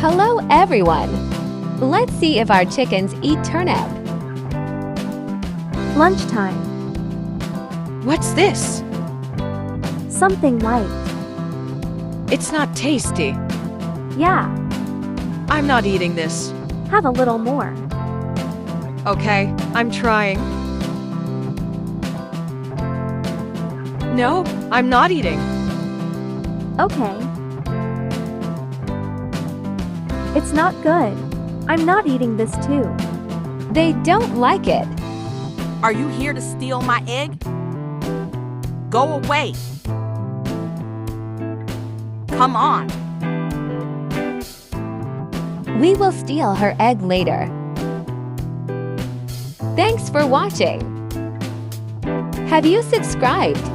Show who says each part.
Speaker 1: Hello everyone! Let's see if our chickens eat turnip.
Speaker 2: Lunchtime.
Speaker 3: What's this?
Speaker 2: Something light.
Speaker 3: It's not tasty.
Speaker 2: Yeah,
Speaker 3: I'm not eating this.
Speaker 2: have a little more.
Speaker 3: Okay, I'm trying. No, I'm not eating.
Speaker 2: Okay. It's not good. I'm not eating this too.
Speaker 1: They don't like it.
Speaker 4: Are you here to steal my egg? Go away. Come on.
Speaker 1: We will steal her egg later. Thanks for watching. Have you subscribed?